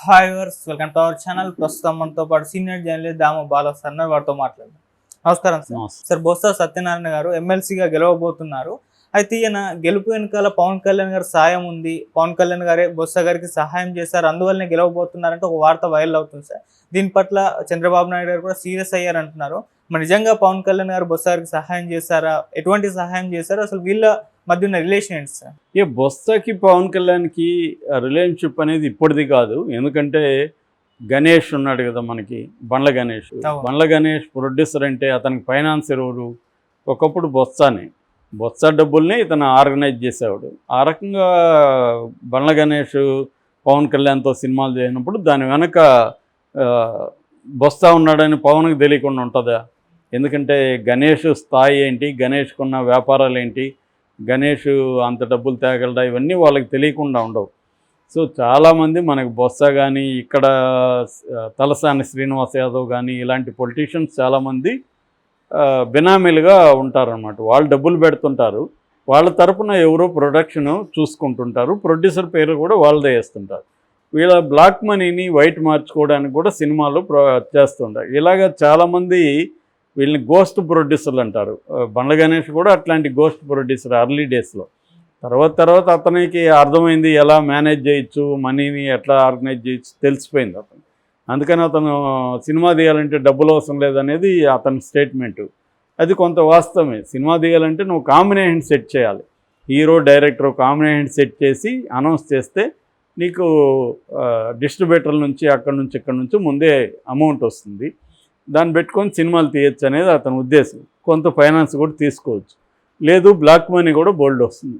Hi వర్స్ welcome to our channel. ప్రస్తుతం మనతో పాటు senior journalist Dama Bala sir వారితో మాట్లాడదాం. నమస్కారం సార్. సార్ బొత్స సత్యనారాయణ గారు ఎమ్మెల్సీగా గెలవబోతున్నారు. అయితే ఈయన గెలుపు వెనుకాల పవన్ కళ్యాణ్ గారి సాయం ఉంది, పవన్ కళ్యాణ్ గారే బొత్స గారికి సహాయం చేశారు, అందువల్లనే గెలవబోతున్నారంటే ఒక వార్త వైరల్ అవుతుంది సార్. దీని పట్ల చంద్రబాబు నాయుడు గారు కూడా సీరియస్ అయ్యారు అంటున్నారు. మరి నిజంగా పవన్ కళ్యాణ్ గారు బొత్స గారికి సహాయం చేశారా, ఎటువంటి సహాయం చేశారు, అసలు వీళ్ళ మధ్య ఉన్న రిలేషన్ ఏంటి సార్? బొత్సకి పవన్ కళ్యాణ్కి రిలేషన్షిప్ అనేది ఇప్పటిది కాదు. ఎందుకంటే గణేష్ ఉన్నాడు కదా మనకి, బండ్ల గణేష్. బండ్ల గణేష్ ప్రొడ్యూసర్ అంటే అతనికి ఫైనాన్సర్ ఎవరు? ఒకప్పుడు బొత్స డబ్బుల్ని ఇతను ఆర్గనైజ్ చేసేవాడు. ఆ రకంగా బండ్ల గణేష్ పవన్ కళ్యాణ్తో సినిమాలు చేసినప్పుడు దాని వెనక బొత్స ఉన్నాడని పవన్కి తెలియకుండా ఉంటుందా? ఎందుకంటే గణేష్ స్థాయి ఏంటి, గణేష్కున్న వ్యాపారాలు ఏంటి, గణేష్ అంత డబ్బులు తేగలడా, ఇవన్నీ వాళ్ళకి తెలియకుండా ఉండవు. సో చాలామంది మనకు బొత్స కానీ, ఇక్కడ తలసాని శ్రీనివాస్ యాదవ్ కానీ, ఇలాంటి పొలిటీషియన్స్ చాలామంది బినామీలుగా ఉంటారన్నమాట. వాళ్ళు డబ్బులు పెడుతుంటారు, వాళ్ళ తరపున ఎవరో ప్రొడక్షన్ చూసుకుంటుంటారు, ప్రొడ్యూసర్ పేరు కూడా వాళ్ళదే వేస్తుంటారు. వీళ్ళ బ్లాక్ మనీని వైట్ మార్చుకోవడానికి కూడా సినిమాలు చేస్తుంటారు. ఇలాగ చాలామంది వీళ్ళని గోస్ట్ ప్రొడ్యూసర్లు అంటారు. బండ్ల గణేష్ కూడా అట్లాంటి గోస్ట్ ప్రొడ్యూసర్ అర్లీ డేస్లో. తర్వాత అతనికి అర్థమైంది ఎలా మేనేజ్ చేయొచ్చు, మనీని ఎట్లా ఆర్గనైజ్ చేయొచ్చు తెలిసిపోయింది అతను. అందుకని అతను సినిమా తీయాలంటే డబ్బులు అవసరం లేదనేది అతని స్టేట్మెంటు. అది కొంత వాస్తవమే. సినిమా తీయాలంటే నువ్వు కాంబినేషన్ సెట్ చేయాలి. హీరో డైరెక్టర్ కాంబినేషన్ సెట్ చేసి అనౌన్స్ చేస్తే నీకు డిస్ట్రిబ్యూటర్ల నుంచి అక్కడి నుంచి ఇక్కడ నుంచి ముందే అమౌంట్ వస్తుంది. దాన్ని పెట్టుకొని సినిమాలు తీయచ్చు అనేది అతని ఉద్దేశం. కొంత ఫైనాన్స్ కూడా తీసుకోవచ్చు. లేదు బ్లాక్ మనీ కూడా బోల్డ్ వస్తుంది.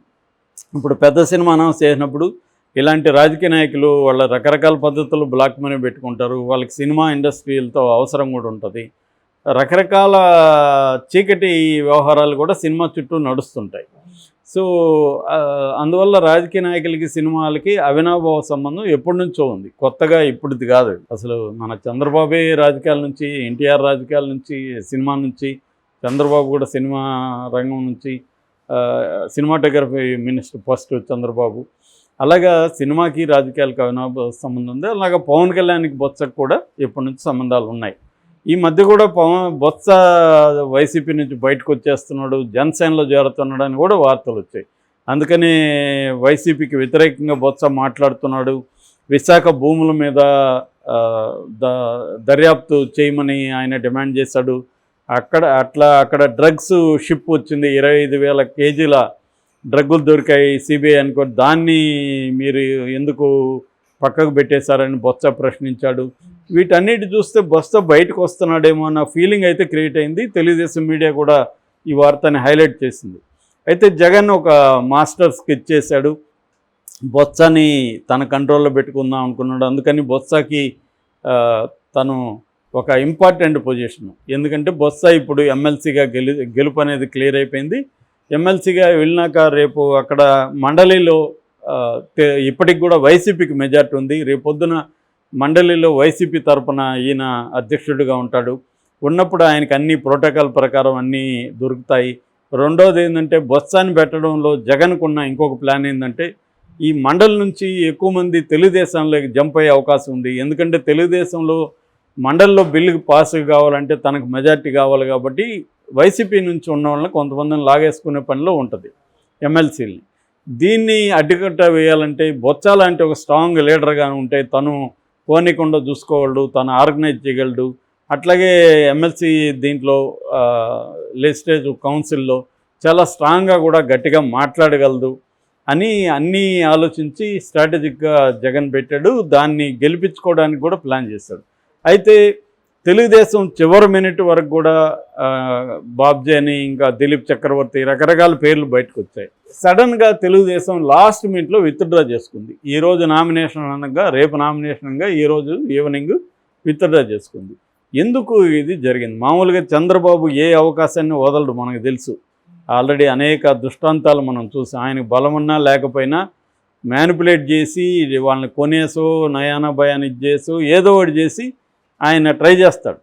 ఇప్పుడు పెద్ద సినిమా అనౌన్స్ చేసినప్పుడు ఇలాంటి రాజకీయ నాయకులు వాళ్ళ రకరకాల పద్ధతులు బ్లాక్ మనీ పెట్టుకుంటారు. వాళ్ళకి సినిమా ఇండస్ట్రీలతో అవసరం కూడా ఉంటుంది. రకరకాల చీకటి వ్యవహారాలు కూడా సినిమా చుట్టూ నడుస్తుంటాయి. సో అందువల్ల రాజకీయ నాయకులకి సినిమాలకి అవినాభావ సంబంధం ఎప్పటి నుంచో ఉంది, కొత్తగా ఇప్పుడుది కాదు. అసలు మన చంద్రబాబే రాజకీయాల నుంచి, ఎన్టీఆర్ రాజకీయాల నుంచి, సినిమా నుంచి, చంద్రబాబు కూడా సినిమా రంగం నుంచి, సినిమాటోగ్రఫీ మినిస్టర్ ఫస్ట్ చంద్రబాబు. అలాగా సినిమాకి రాజకీయాలకు అవినాభావ సంబంధం ఉంది. అలాగా పవన్ కళ్యాణ్కి బొత్సకు కూడా ఎప్పటి నుంచి సంబంధాలు ఉన్నాయి. ఈ మధ్య కూడా బొత్స వైసీపీ నుంచి బయటకు వచ్చేస్తున్నాడు, జనసేనలో చేరుతున్నాడు అని కూడా వార్తలు వచ్చాయి. అందుకని వైసీపీకి వ్యతిరేకంగా బొత్స మాట్లాడుతున్నాడు. విశాఖ భూముల మీద దర్యాప్తు చేయమని ఆయన డిమాండ్ చేశాడు. అక్కడ డ్రగ్స్ షిప్ వచ్చింది, 25,000 కేజీల డ్రగ్గులు దొరికాయి సిబిఐ అనుకో, దాన్ని మీరు ఎందుకు పక్కకు పెట్టేశారని బొత్స ప్రశ్నించాడు. వీటన్నిటి చూస్తే బొత్స బయటకు వస్తున్నాడేమో అన్న ఫీలింగ్ అయితే క్రియేట్ అయింది. తెలుగుదేశం మీడియా కూడా ఈ వార్తని హైలైట్ చేసింది. అయితే జగన్ ఒక మాస్టర్ స్కెచ్ చేశాడు, బొత్సని తన కంట్రోల్లో పెట్టుకుందాం అనుకున్నాడు. అందుకని బొత్సకి తను ఒక ఇంపార్టెంట్ పొజిషన్. ఎందుకంటే బొత్స ఇప్పుడు ఎమ్మెల్సీగా గెలుపు అనేది క్లియర్ అయిపోయింది. ఎమ్మెల్సీగా వెళ్ళినాక రేపు అక్కడ మండలిలో ఇప్పటికి కూడా వైసీపీకి మెజార్టీ ఉంది. రేపొద్దున మండలిలో వైసీపీ తరపున ఈయన అధ్యక్షుడిగా ఉంటాడు. ఉన్నప్పుడు ఆయనకి అన్ని ప్రోటోకాల్ ప్రకారం అన్నీ దొరుకుతాయి. రెండోది ఏంటంటే బొత్సాన్ని పెట్టడంలో జగన్కున్న ఇంకొక ప్లాన్ ఏంటంటే ఈ మండలి నుంచి ఎక్కువ మంది తెలుగుదేశంలోకి జంప్ అయ్యే అవకాశం ఉంది. ఎందుకంటే తెలుగుదేశంలో మండలిలో బిల్లుకి పాస్ కావాలంటే తనకు మెజార్టీ కావాలి. కాబట్టి వైసీపీ నుంచి ఉన్న వాళ్ళని కొంతమందిని లాగేసుకునే పనిలో ఉంటుంది ఎమ్మెల్సీలని. దీన్ని అడ్డుకట్ట వేయాలంటే బొత్స లాంటి ఒక స్ట్రాంగ్ లీడర్గా ఉంటే తను కోనికుండా చూసుకోగలడు, తను ఆర్గనైజ్ చేయగలడు. అట్లాగే ఎమ్మెల్సీ దీంట్లో లెజిస్లేటివ్ కౌన్సిల్లో చాలా స్ట్రాంగ్గా కూడా గట్టిగా మాట్లాడగలదు అని అన్నీ ఆలోచించి స్ట్రాటజిక్గా జగన్ పెట్టాడు. దాన్ని గెలిపించుకోవడానికి కూడా ప్లాన్ చేశాడు. అయితే తెలుగుదేశం చివరి మినిట్ వరకు కూడా బాబ్జీ అని, ఇంకా దిలీప్ చక్రవర్తి, రకరకాల పేర్లు బయటకు వచ్చాయి. సడన్గా తెలుగుదేశం లాస్ట్ మినిట్లో విత్డ్రా చేసుకుంది. ఈరోజు నామినేషన్ అనగా రేపు నామినేషన్ అనగా ఈరోజు ఈవినింగ్ విత్డ్రా చేసుకుంది. ఎందుకు ఇది జరిగింది? మామూలుగా చంద్రబాబు ఏ అవకాశాన్ని వదలడు, మనకు తెలుసు. ఆల్రెడీ అనేక దృష్టాంతాలు మనం చూసి, ఆయనకు బలమున్నా లేకపోయినా మ్యానిపులేట్ చేసి వాళ్ళని కొనేసో నయానా భయాన్ని ఇచ్చేసో ఏదో ఒకటి చేసి ఆయన ట్రై చేస్తాడు.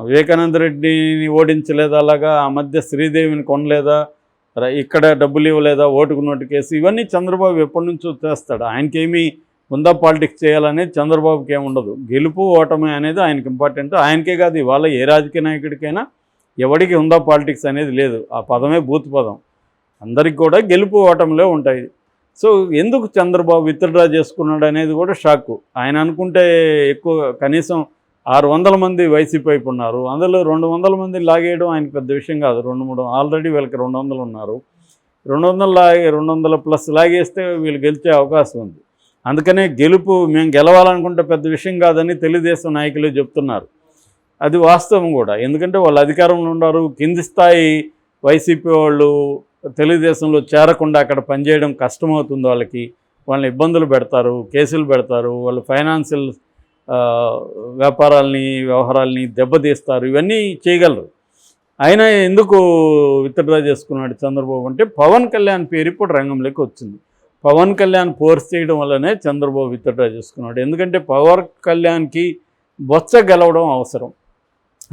వివేకానంద రెడ్డిని ఓడించలేదా, అలాగా ఆ మధ్య శ్రీదేవిని కొనలేదా, ఇక్కడ డబ్బులు ఇవ్వలేదా, ఓటుకు నోటు కేసు, ఇవన్నీ చంద్రబాబు ఎప్పటి నుంచో చేస్తాడు. ఆయనకేమీ ఉందా పాలిటిక్స్ చేయాలనేది చంద్రబాబుకి ఏముండదు. గెలుపు ఓటమి అనేది ఆయనకి ఇంపార్టెంట్. ఆయనకే కాదు, ఇవాళ ఏ రాజకీయ నాయకుడికైనా ఎవరికి ఉందా పాలిటిక్స్ అనేది లేదు. ఆ పదమే బూత్ పదం. అందరికి కూడా గెలుపు ఓటమిలో ఉంటాయి. సో ఎందుకు చంద్రబాబు విత్డ్రా చేసుకున్నాడు అనేది కూడా షాక్. ఆయన అనుకుంటే ఎక్కువ, కనీసం 600 మంది వైసీపీ వైపు ఉన్నారు, అందులో 200 మంది లాగేయడం ఆయనకు పెద్ద విషయం కాదు. 2-3 ఆల్రెడీ వీళ్ళకి 200 ఉన్నారు. 200 ప్లస్ లాగేస్తే వీళ్ళు గెలిచే అవకాశం ఉంది. అందుకనే గెలుపు మేము గెలవాలనుకుంటే పెద్ద విషయం కాదని తెలుగుదేశం నాయకులు చెప్తున్నారు. అది వాస్తవం కూడా. ఎందుకంటే వాళ్ళు అధికారంలో ఉన్నారు. కింది స్థాయి వైసీపీ వాళ్ళు తెలుగుదేశంలో చేరకుండా అక్కడ పనిచేయడం కష్టమవుతుంది. వాళ్ళని ఇబ్బందులు పెడతారు, కేసులు పెడతారు, వాళ్ళు ఫైనాన్షియల్ వ్యవహారాల్ని దెబ్బతీస్తారు. ఇవన్నీ చేయగలరు. ఆయన ఎందుకు విత్డ్రా చేసుకున్నాడు చంద్రబాబు అంటే, పవన్ కళ్యాణ్ పేరు ఇప్పుడు రంగంలోకి వచ్చింది. పవన్ కళ్యాణ్ ఫోర్స్ చేయడం వల్లనే చంద్రబాబు విత్డ్రా చేసుకున్నాడు. ఎందుకంటే పవన్ కళ్యాణ్కి బొత్స గెలవడం అవసరం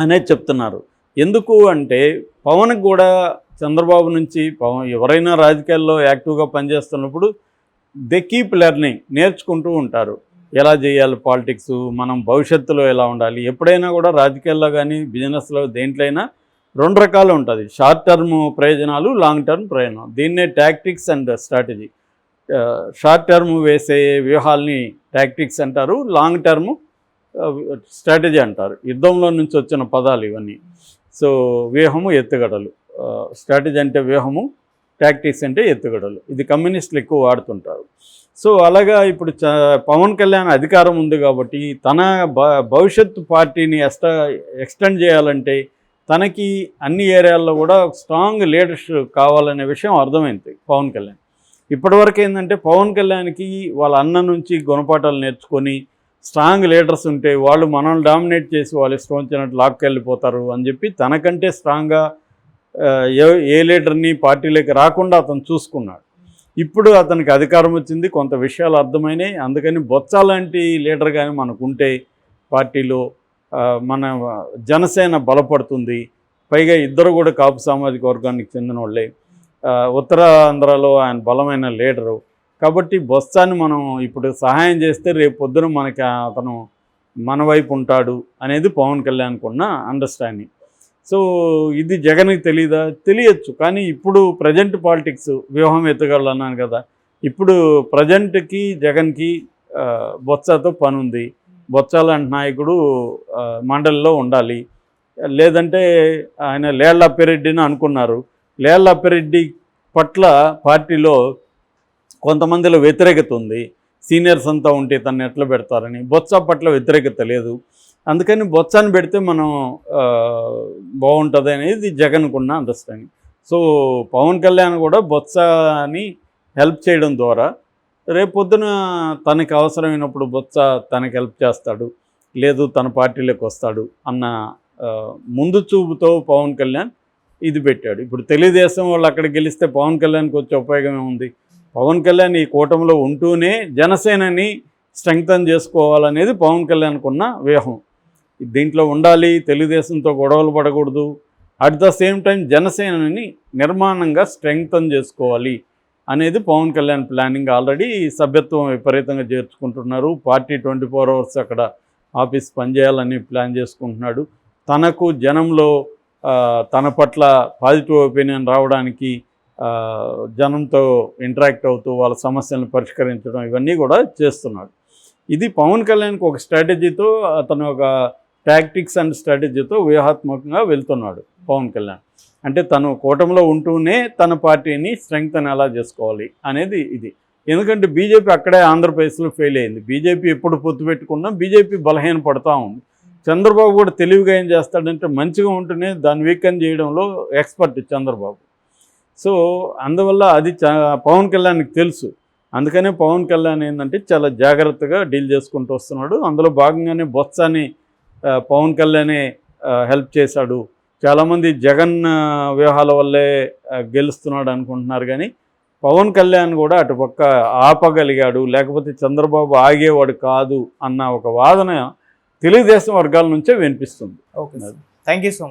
అనేది చెప్తున్నారు. ఎందుకు అంటే పవన్కి కూడా చంద్రబాబు నుంచి, ఎవరైనా రాజకీయాల్లో యాక్టివ్గా పనిచేస్తున్నప్పుడు దే కీప్ లెర్నింగ్, నేర్చుకుంటూ ఉంటారు. ఎలా చేయాలి పాలిటిక్స్, మనం భవిష్యత్తులో ఎలా ఉండాలి. ఎప్పుడైనా కూడా రాజకీయాల్లో కానీ బిజినెస్లో దేంట్లో అయినా 2 రకాలు ఉంటుంది. షార్ట్ టర్మ్ ప్రయోజనాలు, లాంగ్ టర్మ్ ప్రయోజనాలు. దీన్నే tactics and strategy. Short term వేసే వ్యూహాల్ని టాక్టిక్స్ అంటారు, లాంగ్ టర్మ్ స్ట్రాటజీ అంటారు. యుద్ధంలో నుంచి వచ్చిన పదాలు ఇవన్నీ. సో వ్యూహము, ఎత్తుగడలు. స్ట్రాటజీ అంటే వ్యూహము, టాక్టిక్స్ అంటే ఎత్తుగడలు. ఇది కమ్యూనిస్టులు ఎక్కువ వాడుతుంటారు. సో అలాగా ఇప్పుడు పవన్ కళ్యాణ్ అధికారం ఉంది కాబట్టి తన భవిష్యత్తు పార్టీని ఎక్స్టెండ్ చేయాలంటే తనకి అన్ని ఏరియాల్లో కూడా స్ట్రాంగ్ లీడర్స్ కావాలనే విషయం అర్థమైంది పవన్ కళ్యాణ్. ఇప్పటివరకు ఏంటంటే పవన్ కళ్యాణ్కి వాళ్ళ అన్న నుంచి గుణపాఠాలు నేర్చుకొని స్ట్రాంగ్ లీడర్స్ ఉంటే వాళ్ళు మనల్ని డామినేట్ చేసి వాళ్ళు ఇష్టం వచ్చినట్టు లాక్కెళ్ళిపోతారు అని చెప్పి తనకంటే స్ట్రాంగ్గా ఏ లీడర్ని పార్టీలోకి రాకుండా అతను చూసుకున్నాడు. ఇప్పుడు అతనికి అధికారం వచ్చింది, కొంత విషయాలు అర్థమైనాయి. అందుకని బొత్స లాంటి లీడర్ కానీ మనకుంటే పార్టీలో మన జనసేన బలపడుతుంది. పైగా ఇద్దరు కూడా కాపు సామాజిక వర్గానికి చెందిన వాళ్ళే. ఉత్తరాంధ్రలో ఆయన బలమైన లీడరు కాబట్టి బొత్సాని మనం ఇప్పుడు సహాయం చేస్తే రేపు పొద్దున మనకి అతను మన వైపు ఉంటాడు అనేది పవన్ కళ్యాణ్కి ఉన్న అండర్స్టాండింగ్. సో ఇది జగన్కి తెలియచ్చు. కానీ ఇప్పుడు ప్రజెంట్ పాలిటిక్స్ వ్యూహం ఎత్తగలరు అన్నాను కదా. ఇప్పుడు ప్రజెంట్కి జగన్కి బొత్సతో పని ఉంది. బొత్స లాంటి నాయకుడు మండలిలో ఉండాలి. లేదంటే ఆయన లేళ్ల అప్పిరెడ్డిని అనుకున్నారు. లేళ్ల అప్పిరెడ్డి పట్ల పార్టీలో కొంతమందిలో వ్యతిరేకత ఉంది. సీనియర్స్ అంతా ఉంటే తను ఎట్లా పెడతారని. బొత్స పట్ల వ్యతిరేకత లేదు. అందుకని బొత్సాన్ని పెడితే మనం బాగుంటుంది అనేది జగన్కున్న అండర్స్టాండింగ్. సో పవన్ కళ్యాణ్ కూడా బొత్సని హెల్ప్ చేయడం ద్వారా రేపొద్దున తనకి అవసరమైనప్పుడు బొత్స తనకి హెల్ప్ చేస్తాడు, లేదు తన పార్టీలోకి వస్తాడు అన్న ముందు చూపుతో పవన్ కళ్యాణ్ ఇది పెట్టాడు. ఇప్పుడు తెలుగుదేశం వాళ్ళు అక్కడ గెలిస్తే పవన్ కళ్యాణ్కి వచ్చే ఉపయోగం ఏముంది? పవన్ కళ్యాణ్ ఈ కూటమిలో ఉంటూనే జనసేనని స్ట్రెంగ్తన్ చేసుకోవాలనేది పవన్ కళ్యాణ్కి ఉన్న వ్యూహం. దీంట్లో ఉండాలి, తెలుగుదేశంతో గొడవలు పడకూడదు, అట్ ద సేమ్ టైం జనసేనని నిర్మాణంగా స్ట్రెంగ్తన్ చేసుకోవాలి అనేది పవన్ కళ్యాణ్ ప్లానింగ్. ఆల్రెడీ సభ్యత్వం విపరీతంగా చేర్చుకుంటున్నారు. పార్టీ 24 hours అక్కడ ఆఫీస్ పనిచేయాలని ప్లాన్ చేసుకుంటున్నాడు. తనకు జనంలో తన పట్ల పాజిటివ్ ఒపీనియన్ రావడానికి జనంతో ఇంటరాక్ట్ అవుతూ వాళ్ళ సమస్యలను పరిష్కరించడం ఇవన్నీ కూడా చేస్తున్నాడు. ఇది పవన్ కళ్యాణ్కి ఒక స్ట్రాటజీతో, అతను ఒక టాక్టిక్స్ అండ్ స్ట్రాటజీతో వ్యూహాత్మకంగా వెళ్తున్నాడు పవన్ కళ్యాణ్. అంటే తను కూటమిలో ఉంటూనే తన పార్టీని స్ట్రెంగ్తన్ ఎలా చేసుకోవాలి అనేది ఇది. ఎందుకంటే బీజేపీ అక్కడే ఆంధ్రప్రదేశ్లో ఫెయిల్ అయింది. బీజేపీ ఎప్పుడు పొత్తు పెట్టుకున్నా బీజేపీ బలహీన పడుతూ ఉంది. చంద్రబాబు కూడా తెలివిగా ఏం చేస్తాడంటే మంచిగా ఉంటూనే దాన్ని వీకెన్ చేయడంలో ఎక్స్పర్ట్ చంద్రబాబు. సో అందువల్ల అది పవన్ కళ్యాణ్కి తెలుసు. అందుకనే పవన్ కళ్యాణ్ ఏంటంటే చాలా జాగ్రత్తగా డీల్ చేసుకుంటూ వస్తున్నాడు. అందులో భాగంగానే బొత్సాని పవన్ కళ్యాణే హెల్ప్ చేశాడు. చాలామంది జగన్ వ్యూహాల వల్లే గెలుస్తున్నాడు అనుకుంటున్నారు, కానీ పవన్ కళ్యాణ్ కూడా అటుపక్క ఆపగలిగాడు, లేకపోతే చంద్రబాబు ఆగేవాడు కాదు అన్న ఒక వాదన తెలుగుదేశం వర్గాల నుంచే వినిపిస్తుంది. Okay, thank you so much.